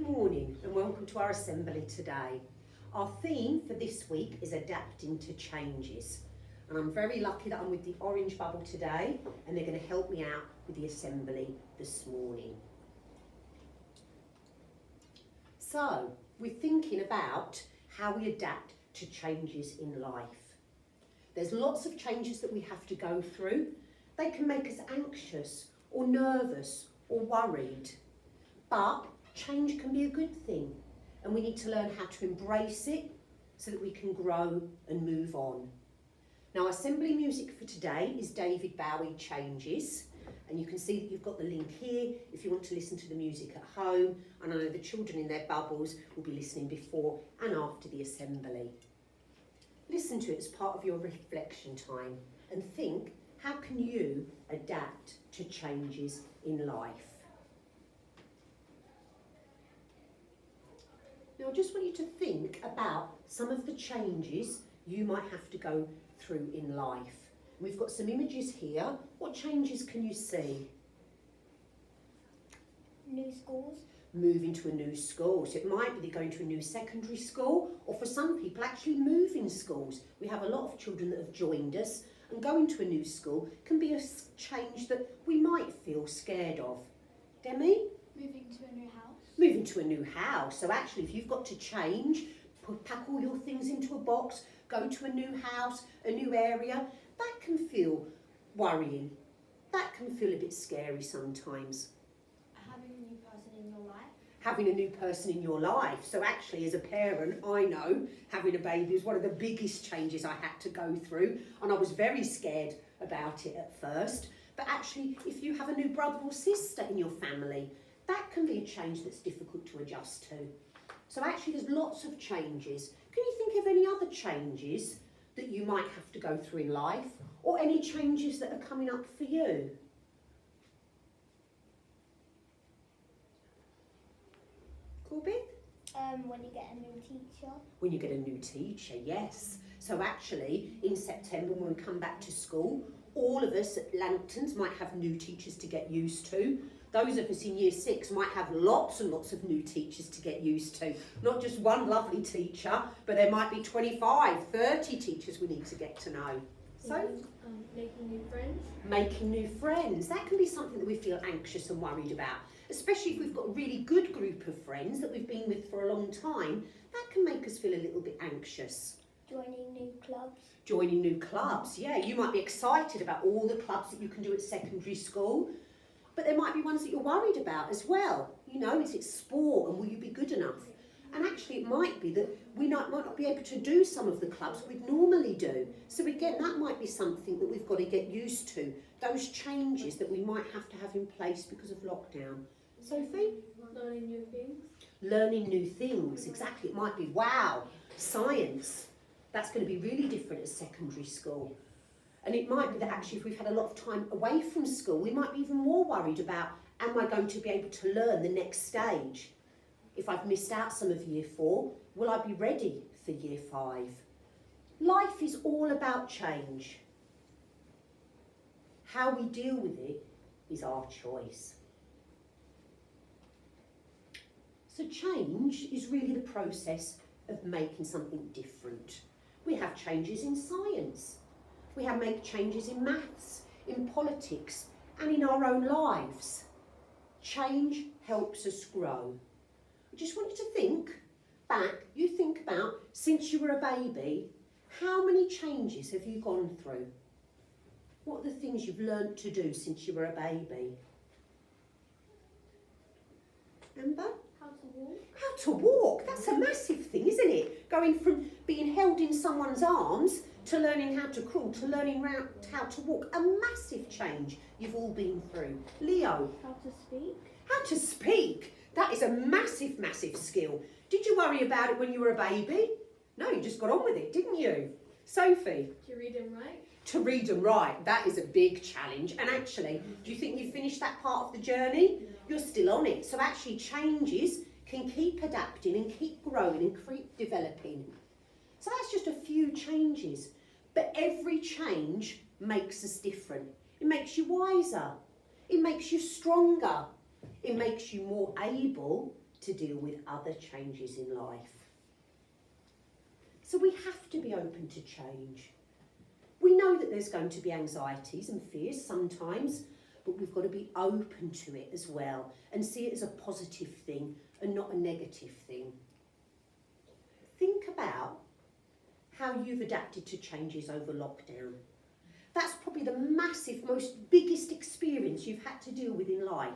morning and welcome to our assembly today. Our theme for this week is adapting to changes. And I'm very lucky that I'm with the Orange Bubble today and they're going to help me out with the assembly this morning. So, we're thinking about how we adapt to changes in life. There's lots of changes that we have to go through. They can make us anxious or nervous or worried. But change can be a good thing and we need to learn how to embrace it so that we can grow and move on. Now, assembly music for today is David Bowie Changes, and you can see that you've got the link here if you want to listen to the music at home, and I know the children in their bubbles will be listening before and after the assembly. Listen to it as part of your reflection time and think, how can you adapt to changes in life? Now, I just want you to think about some of the changes you might have to go through in life. We've got some images here. What changes can you see? New schools. Moving to a new school. So it might be going to a new secondary school, or for some people actually moving schools. We have a lot of children that have joined us, and going to a new school can be a change that we might feel scared of. Demi? Moving to a new house. Moving to a new house. So actually, if you've got to change, pack all your things into a box, go to a new house, a new area, that can feel worrying. That can feel a bit scary sometimes. Having a new person in your life. Having a new person in your life. So actually, as a parent, I know having a baby is one of the biggest changes I had to go through, and I was very scared about it at first. But actually, if you have a new brother or sister in your family, that can be a change that's difficult to adjust to. So actually there's lots of changes. Can you think of any other changes that you might have to go through in life, or any changes that are coming up for you? Corbin? When you get a new teacher. When you get a new teacher, yes. So actually in September when we come back to school, all of us at Langtons might have new teachers to get used to. Those of us in Year 6 might have lots and lots of new teachers to get used to. Not just one lovely teacher, but there might be 25, 30 teachers we need to get to know. So, Making new friends. Making new friends. That can be something that we feel anxious and worried about. Especially if we've got a really good group of friends that we've been with for a long time. That can make us feel a little bit anxious. Joining new clubs. Joining new clubs, yeah. You might be excited about all the clubs that you can do at secondary school. But there might be ones that you're worried about as well. You know, is it sport and will you be good enough? And actually it might be that we might not be able to do some of the clubs we'd normally do. So again, that might be something that we've got to get used to. Those changes that we might have to have in place because of lockdown. Sophie? Learning new things. Learning new things, exactly. It might be, wow, science. That's going to be really different at secondary school. And it might be that actually if we've had a lot of time away from school, we might be even more worried about, am I going to be able to learn the next stage? If I've missed out some of Year 4, will I be ready for Year 5? Life is all about change. How we deal with it is our choice. So change is really the process of making something different. We have changes in science. We have make changes in maths, in politics, and in our own lives. Change helps us grow. I just want you to think back, you think about since you were a baby, how many changes have you gone through? What are the things you've learnt to do since you were a baby? Amber? How to walk. How to walk, that's a massive thing, isn't it? Going from being held in someone's arms to learning how to crawl, to learning how to walk. A massive change you've all been through. Leo? How to speak. How to speak. That is a massive, massive skill. Did you worry about it when you were a baby? No, you just got on with it, didn't you? Sophie? To read and write. To read and write, that is a big challenge. And actually, do you think you've finished that part of the journey? You're still on it. So actually changes can keep adapting and keep growing and keep developing. So that's just a few changes. But every change makes us different. It makes you wiser. It makes you stronger. It makes you more able to deal with other changes in life. So we have to be open to change. We know that there's going to be anxieties and fears sometimes, but we've got to be open to it as well and see it as a positive thing and not a negative thing. Think about how you've adapted to changes over lockdown. That's probably the massive, most biggest experience you've had to deal with in life.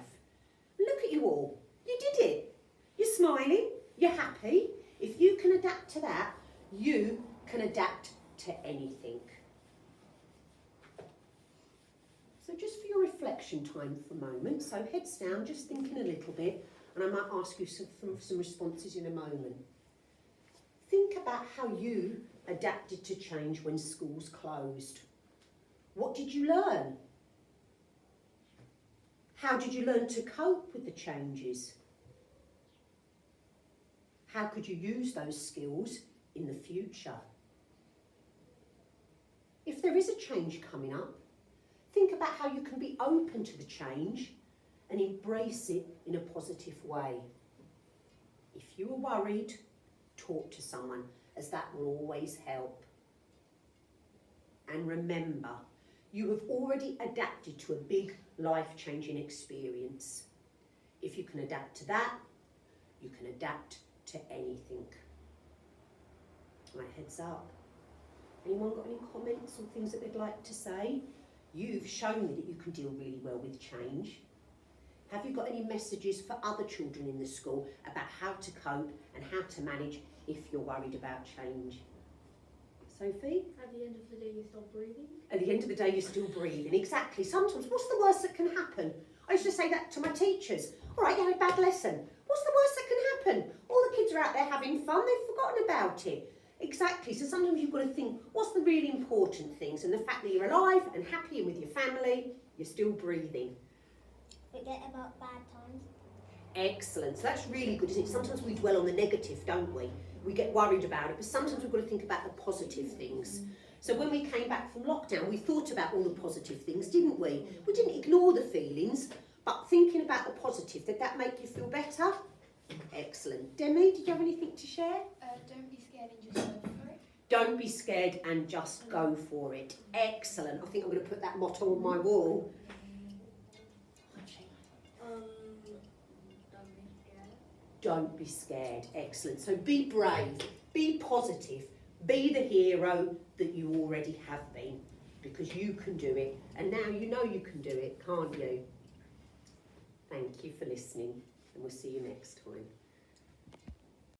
Look at you all. You did it. You're smiling. You're happy. If you can adapt to that, you can adapt to anything. So just for your reflection time for a moment, so heads down, just thinking a little bit, and I might ask you some responses in a moment. Think about how you adapted to change when schools closed. What did you learn? How did you learn to cope with the changes? How could you use those skills in the future? If there is a change coming up, think about how you can be open to the change and embrace it in a positive way. If you are worried, talk to someone, as that will always help. And remember, you have already adapted to a big life-changing experience. If you can adapt to that, you can adapt to anything. Right, heads up. Anyone got any comments or things that they'd like to say? You've shown me that you can deal really well with change. Have you got any messages for other children in the school about how to cope and how to manage if you're worried about change? Sophie? At the end of the day, you stop breathing. At the end of the day, you're still breathing. Exactly. Sometimes, what's the worst that can happen? I used to say that to my teachers. All right, you had a bad lesson. What's the worst that can happen? All the kids are out there having fun. They've forgotten about it. Exactly. So sometimes you've got to think, what's the really important things? And the fact that you're alive and happy and with your family, you're still breathing. Forget about bad times. Excellent. So that's really good, isn't it? Sometimes we dwell on the negative, don't we? We get worried about it, but sometimes we've got to think about the positive things. So when we came back from lockdown, we thought about all the positive things, didn't we? We didn't ignore the feelings, but thinking about the positive, did that make you feel better? Excellent. Demi, did you have anything to share? Don't be scared and just go for it. Don't be scared and just go for it. Excellent. I think I'm going to put that motto on my wall. Don't be scared. Excellent. So be brave, be positive, be the hero that you already have been, because you can do it. And now you know you can do it, can't you? Thank you for listening, and we'll see you next time.